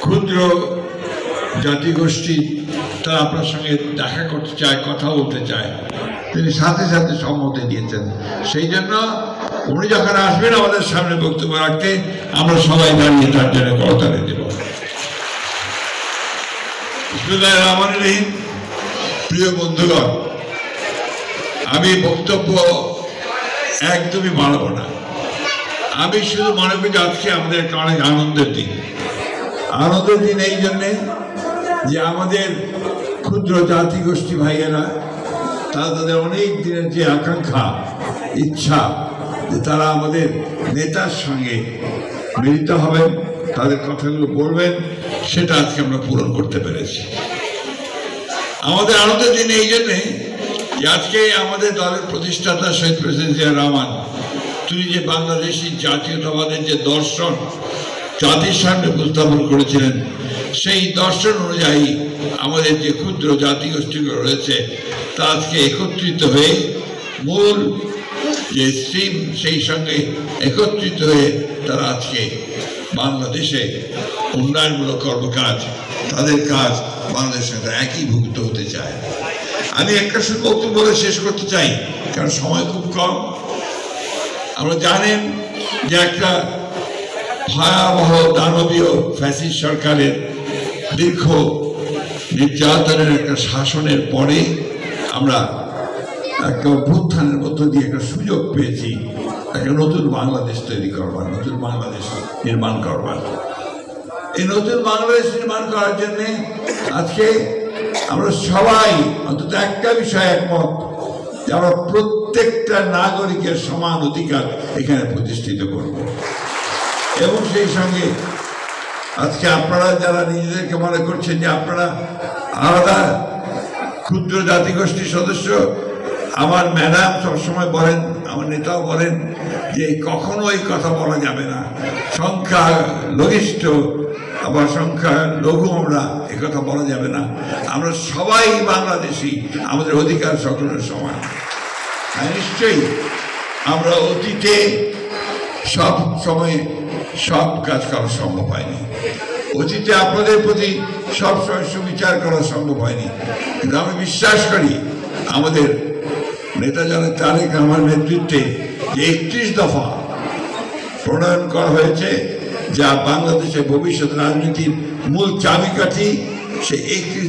ক্ষুদ্র জাতিগোষ্ঠী তারা আপনার সঙ্গে দেখা করতে চায়, কথা বলতে চায়, তিনি সাথে সাথে সম্মতি দিয়েছেন। সেই জন্য উনি যখন আসবেন আমাদের সামনে বক্তব্য রাখতে, আমরা সবাই দাঁড়িয়ে তার জন্য করতালি দেব। বিসমিল্লাহির রহমানির রহিম। প্রিয় বন্ধুগণ, আমি বক্তব্য একদমই বাড়াবো না। আমি শুধু মনে করি আজকে আমাদের একটা অনেক আনন্দের দিন। আনন্দের দিন এই জন্যে যে আমাদের ক্ষুদ্র জাতিগোষ্ঠী ভাইয়েরা তাদের অনেক দিনের যে আকাঙ্ক্ষা, ইচ্ছা যে তারা আমাদের নেতার সঙ্গে মিলিত হবেন, তাদের কথাগুলো বলবেন, সেটা আজকে আমরা পূরণ করতে পেরেছি। আমাদের আনন্দের দিন এই জন্যে যে আজকে আমাদের দলের প্রতিষ্ঠাতা শহীদ প্রেসিডেন্ট জিয়া রহমান তিনি যে বাংলাদেশি জাতীয়তাবাদের যে দর্শন জাতির সামনে উপস্থাপন করেছিলেন, সেই দর্শন অনুযায়ী আমাদের যে ক্ষুদ্র জাতিগোষ্ঠীগুলো রয়েছে তা আজকে একত্রিত হয়ে মূল যে স্ট্রিম সেই সঙ্গে একত্রিত হয়ে তারা আজকে বাংলাদেশে উন্নয়নমূলক কর্মকাজ, তাদের কাজ বাংলাদেশের সাথে একীভূত হতে চায়। আমি একটা শুধু বক্তব্য বলে শেষ করতে চাই, কারণ সময় খুব কম। আমরা জানেন যে একটা ভয়াবহ দানবীয় ফ্যাসিস্ট সরকারের দীর্ঘ নির্যাতনের একটা শাসনের পরে আমরা একটা অভ্যুত্থানের মধ্য দিয়ে একটা সুযোগ পেয়েছি একটা নতুন বাংলাদেশ তৈরি করবার, নতুন বাংলাদেশ নির্মাণ করবার। এই নতুন বাংলাদেশ নির্মাণ করার জন্যে আজকে আমরা সবাই অন্তত একটা বিষয়ে একমত যে আমরা প্রত্যেকটা নাগরিকের সমান অধিকার এখানে প্রতিষ্ঠিত করব। এবং সেই সঙ্গে আজকে আপনারা যারা নিজেদেরকে মনে করছেন যে আপনারা আলাদা ক্ষুদ্র জাতিগোষ্ঠীর সদস্য, আমার ম্যাডাম সবসময় বলেন, আমার নেতাও বলেন যে কখনো এই কথা বলা যাবে না, সংখ্যা লঘিষ্ঠ আবার সংখ্যা লঘু, আমরা এ কথা বলা যাবে না। আমরা সবাই বাংলাদেশি, আমাদের অধিকার সকলের সমান। আর নিশ্চয়ই আমরা অতীতে সব সময় সব কাজ করা সম্ভব হয়নি, অতীতে আপনাদের প্রতি সব সময় সুবিচার করা সম্ভব হয়নি, কিন্তু আমি বিশ্বাস করি আমাদের নেতা জনাব তারেক রহমানের নেতৃত্বে যে 31 দফা প্রণয়ন করা হয়েছে, যা বাংলাদেশের ভবিষ্যৎ রাজনীতির মূল চাবিকাঠি, সেই 31